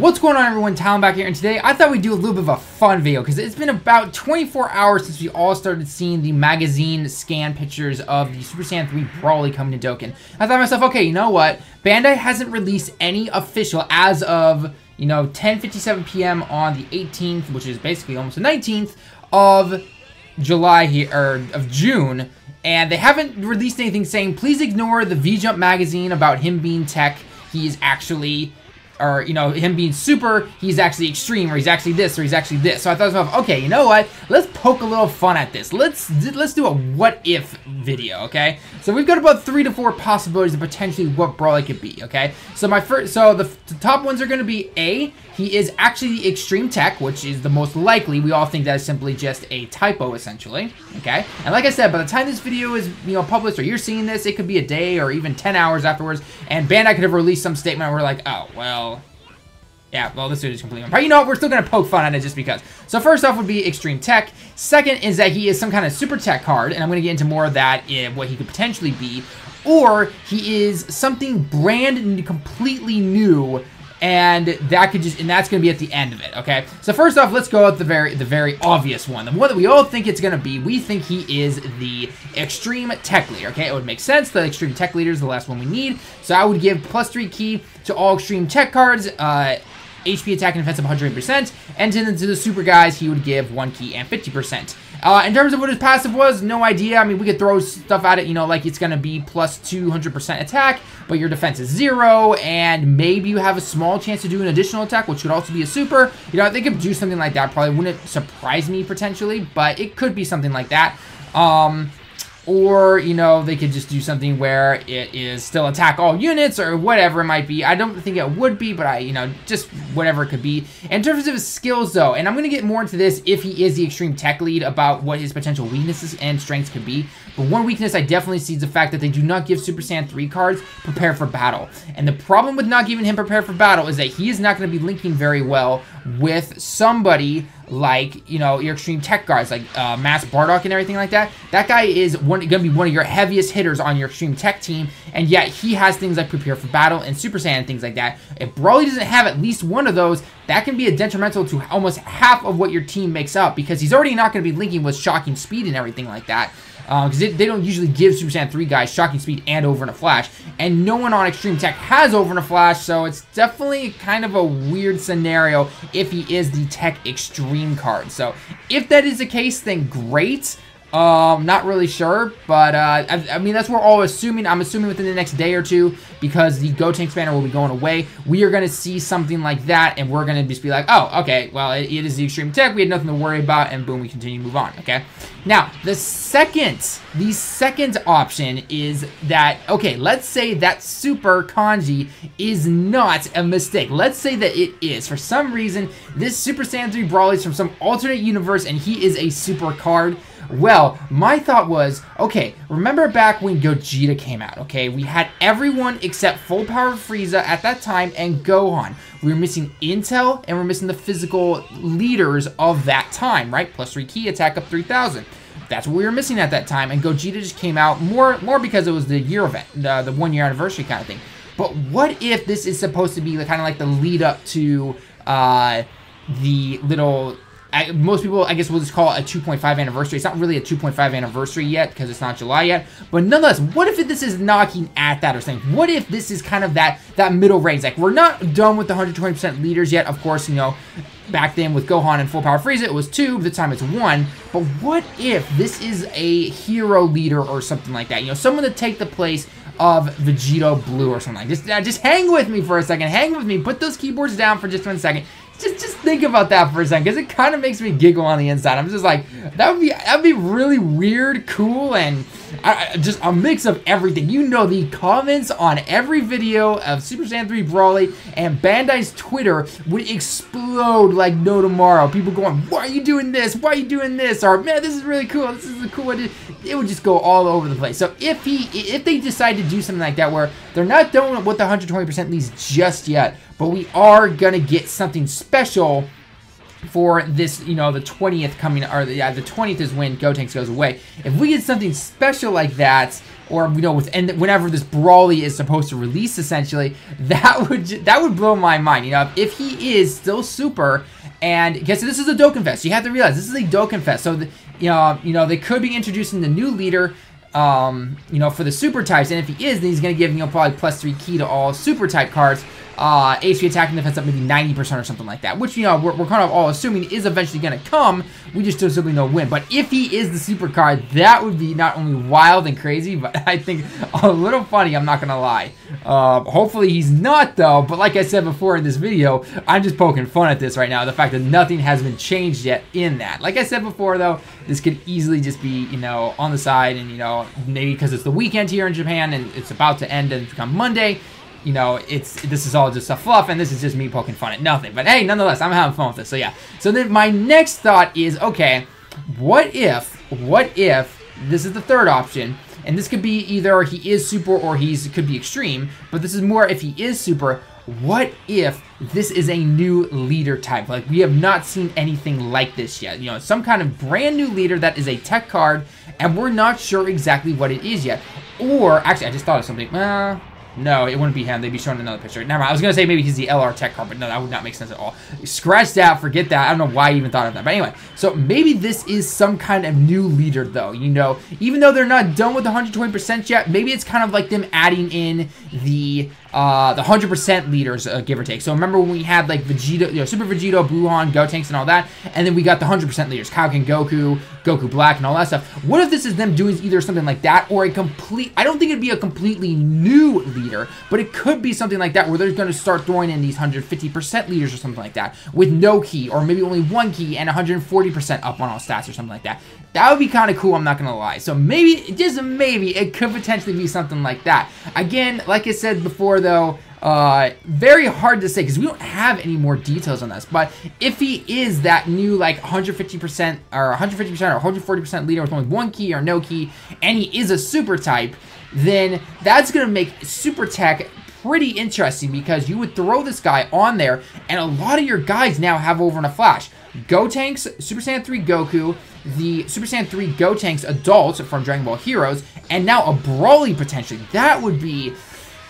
What's going on, everyone? Talon back here, and today I thought we'd do a little bit of a fun video because it's been about 24 hours since we all started seeing the magazine scan pictures of the Super Saiyan 3 Broly coming to Dokkan. I thought to myself, okay, you know what? Bandai hasn't released any official as of, 10:57 p.m. on the 18th, which is basically almost the 19th of July here, or of June, and they haven't released anything saying, please ignore the V-Jump magazine about him being tech. He is actually, or, him being super, he's actually extreme, or he's actually this, or he's actually this. So I thought to myself, okay, you know what? Let's poke a little fun at this. Let's do a what-if video, okay? So we've got about 3 to 4 possibilities of potentially what Broly could be, okay? So the top ones are going to be A, he is actually extreme tech, which is the most likely. We all think that is simply just a typo, essentially, okay? And like I said, by the time this video is, published, or you're seeing this, it could be a day or even 10 hours afterwards, and Bandai could have released some statement where we're like, oh, well, yeah, well, this video is completely but you know what? We're still going to poke fun at it just because. So first off would be extreme tech. Second is that he is some kind of super tech card, and I'm going to get into more of that in what he could potentially be. Or he is something brand new, completely new, and that could just, and that's going to be at the end of it, okay? So first off, let's go with the very obvious one. The one that we all think it's going to be. We think he is the extreme tech leader, okay? It would make sense. The extreme tech leader is the last one we need. So I would give +3 key to all extreme tech cards, HP attack and defensive 100%, and to the super guys, he would give 1 key and 50%. In terms of what his passive was, no idea. I mean, we could throw stuff at it, like it's going to be plus 200% attack, but your defense is 0, and maybe you have a small chance to do an additional attack, which could also be a super. They could do something like that. Probably wouldn't surprise me, potentially, but it could be something like that. Or, they could just do something where it is still attack all units or whatever it might be. I don't think it would be, but just whatever it could be. In terms of his skills, though, and I'm going to get more into this if he is the extreme tech lead about what his potential weaknesses and strengths could be. But one weakness I definitely see is the fact that they do not give Super Saiyan 3 cards Prepare for Battle. And the problem with not giving him Prepare for Battle is that he is not going to be linking very well with somebody like, your extreme tech guards, like Mass Bardock and everything like that. That guy is going to be one of your heaviest hitters on your extreme tech team, and yet he has things like Prepare for Battle and Super Saiyan and things like that. If Broly doesn't have at least one of those, that can be a detrimental to almost half of what your team makes up, because he's already not going to be linking with shocking speed and everything like that. Because they don't usually give Super Saiyan 3 guys shocking speed and over in a flash, and no one on extreme tech has over in a flash, so it's definitely kind of a weird scenario if he is the tech extreme card. So if that is the case, then great. Not really sure, but I mean, that's what we're all assuming. I'm assuming within the next day or two, because the Gotenks banner will be going away, we are going to see something like that, and we're going to just be like, oh, okay, well, it is the extreme tech, we had nothing to worry about, and boom, we continue to move on, okay? Now, the second option is that, okay, let's say that super kanji is not a mistake. Let's say that it is. For some reason, this Super Saiyan 3 Broly is from some alternate universe, and he is a super card. Well, my thought was, okay, remember back when Gogeta came out, okay? We had everyone except Full Power Frieza at that time and Gohan. We were missing Intel, and we're missing the physical leaders of that time, right? +3 key, attack up 3,000. That's what we were missing at that time, and Gogeta just came out more because it was the year event, the 1-year anniversary kind of thing. But what if this is supposed to be kind of like the lead up to the little... most people, I guess, will just call it a 2.5 anniversary. It's not really a 2.5 anniversary yet because it's not July yet. But nonetheless, what if this is knocking at that or something? What if this is kind of that middle range? Like, we're not done with the 120% leaders yet. Of course, back then with Gohan and Full Power Frieza, it was 2. This time it's 1. But what if this is a hero leader or something like that? Someone to take the place of Vegito Blue or something like that. Just hang with me for a second. Hang with me. Put those keyboards down for just 1 second. Just think about that for a second, because it kind of makes me giggle on the inside. I'm just like, that'd be really weird, cool, and just a mix of everything. The comments on every video of Super Saiyan 3 Broly and Bandai's Twitter would explode like no tomorrow. People going, why are you doing this? Why are you doing this? Or, man, this is really cool. This is a cool idea. It would just go all over the place. So if they decide to do something like that where they're not done with the 120% leads just yet, but we are gonna get something special for this, the 20th coming, or the 20th is when Gotenks goes away. If we get something special like that, or and whenever this Brawly is supposed to release, essentially, that would blow my mind. If he is still super, and guess this is a Dokkan Fest. You have to realize this is a Dokkan Fest, so they could be introducing the new leader. For the super types, and if he is, then he's gonna give probably +3 key to all super type cards. HP attack and defense up maybe 90% or something like that, which we're kind of all assuming is eventually gonna come. We just don't simply know when. But if he is the super card, that would be not only wild and crazy, but I think a little funny. I'm not gonna lie. Hopefully he's not though. But like I said before in this video, I'm just poking fun at this right now. The fact that nothing has been changed yet in that. Like I said before though, this could easily just be on the side, and maybe because it's the weekend here in Japan and it's about to end and become Monday. This is all just a fluff, and this is just me poking fun at nothing. But hey, nonetheless, I'm having fun with this. So yeah. So then my next thought is, okay, what if this is the third option, and this could be either he is super or could be extreme, but this is more if he is super. What if this is a new leader type? Like, we have not seen anything like this yet. Some kind of brand new leader that is a tech card, and we're not sure exactly what it is yet. Or, actually, I just thought of something. No, it wouldn't be him. They'd be showing another picture. Never mind. I was going to say maybe he's the LR tech card, but no, that would not make sense at all. Scratch that. Forget that. I don't know why I even thought of that. But anyway, so maybe this is some kind of new leader, though. Even though they're not done with 120% yet, maybe it's kind of like them adding in the 100% leaders, give or take. So remember when we had like Vegeta, Super Vegito, Buhan, Gotenks, and all that, and then we got the 100% leaders, Kaioken Goku, Goku Black, and all that stuff. What if this is them doing either something like that or I don't think it'd be a completely new leader, but it could be something like that where they're going to start throwing in these 150% leaders or something like that with no key, or maybe only 1 key and 140% up on all stats or something like that. That would be kind of cool, I'm not going to lie. So maybe, just maybe, it could potentially be something like that. Again, like I said before though, very hard to say because we don't have any more details on this. But if he is that new like 150% or 140% leader with only 1 key or no key, and he is a super type, then that's going to make super tech pretty interesting, because you would throw this guy on there and a lot of your guys now have over in a flash. Gotenks, Super Saiyan 3 Goku, the Super Saiyan 3 Gotenks adults from Dragon Ball Heroes, and now a Brawly potentially. That would be,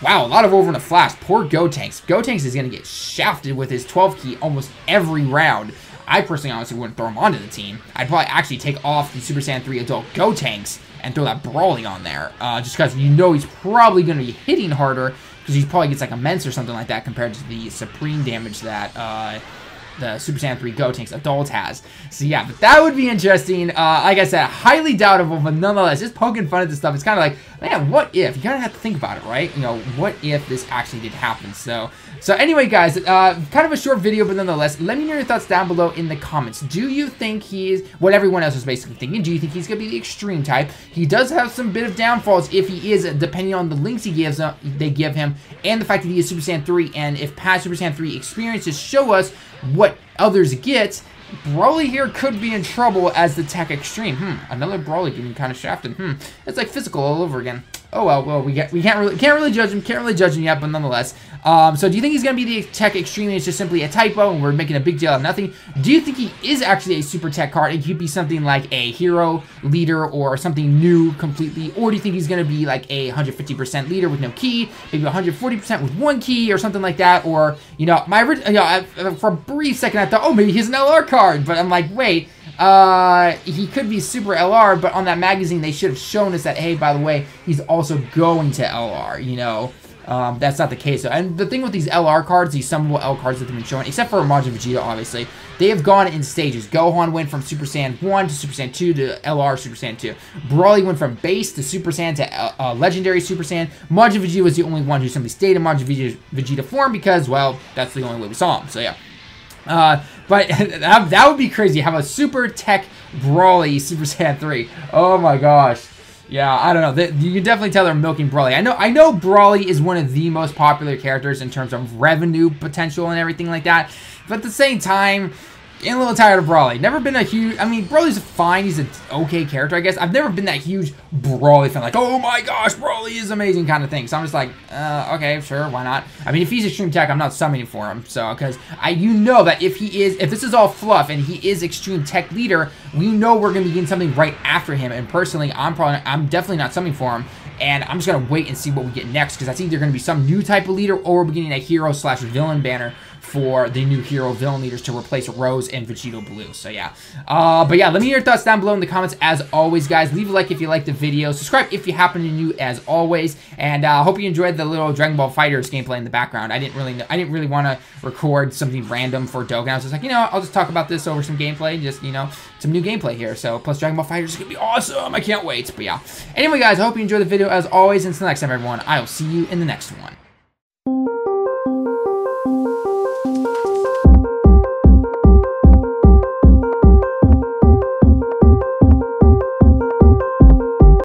wow, a lot of over in a flash. Poor Gotenks. Gotenks is going to get shafted with his 12 key almost every round. I personally honestly wouldn't throw him onto the team. I'd probably actually take off the Super Saiyan 3 adult Gotenks and throw that Brawly on there. Just because he's probably going to be hitting harder, because he probably gets like immense or something like that compared to the supreme damage that the Super Saiyan 3 Gotenks adult has. So yeah, but that would be interesting. Like I said, highly doubtable, but nonetheless, just poking fun at this stuff. It's kind of like, man, what if? You kind of have to think about it, right? What if this actually did happen? So anyway, guys, kind of a short video, but nonetheless, let me know your thoughts down below in the comments. Do you think he's what everyone else was basically thinking? Do you think he's going to be the extreme type? He does have some bit of downfalls if he is, depending on the links they give him, and the fact that he is Super Saiyan 3, and if past Super Saiyan 3 experiences show us what others get, Brawly here could be in trouble as the tech extreme. Another Brawly getting kind of shafted. It's like physical all over again. Oh well, we can't really judge him yet, but nonetheless. So do you think he's gonna be the tech extreme and it's just simply a typo and we're making a big deal out of nothing? Do you think he is actually a super tech card and could be something like a hero leader or something new completely? Or do you think he's gonna be like a 150% leader with no key, maybe 140% with 1 key or something like that? Or for a brief second I thought, oh, maybe he's an LR card, but I'm like, wait. He could be super LR, but on that magazine they should have shown us that, hey, by the way, he's also going to LR, that's not the case. And the thing with these LR cards, these summonable L cards that they've been showing, except for Majin Vegeta, obviously, they have gone in stages. Gohan went from Super Saiyan 1 to Super Saiyan 2 to LR Super Saiyan 2. Brawly went from base to Super Saiyan to Legendary Super Saiyan. Majin Vegeta was the only one who simply stayed in Majin Vegeta form because, well, that's the only way we saw him, so yeah. But that would be crazy. Have a super tech Brawly Super Saiyan 3. Oh my gosh. Yeah, I don't know. You can definitely tell they're milking Brawly. I know Brawly is one of the most popular characters in terms of revenue potential and everything like that. But at the same time, getting a little tired of Brawly. Never been a huge... I mean, Brawly's fine. He's an okay character, I guess. I've never been that huge Brawly fan. Like, oh my gosh, Brawly is amazing kind of thing. So I'm just like, okay, sure, why not? I mean, if he's extreme tech, I'm not summoning for him. So, because you know that if this is all fluff and he is extreme tech leader, we know we're going to be getting something right after him. And personally, I'm definitely not summoning for him and I'm just going to wait and see what we get next, because that's either going to be some new type of leader, or we're getting a hero/villain banner for the new hero villain leaders to replace Rose and Vegito Blue. So yeah, but yeah, let me hear your thoughts down below in the comments. As always, guys, leave a like if you liked the video, subscribe if you happen to be new, as always, and hope you enjoyed the little Dragon Ball FighterZ gameplay in the background. I didn't really want to record something random for Dokkan. I was just like, you know, I'll just talk about this over some gameplay, just, you know, some new gameplay here. So plus Dragon Ball FighterZ is gonna be awesome. I can't wait. But yeah, anyway, guys, I hope you enjoyed the video as always, and until next time, everyone, I will see you in the next one.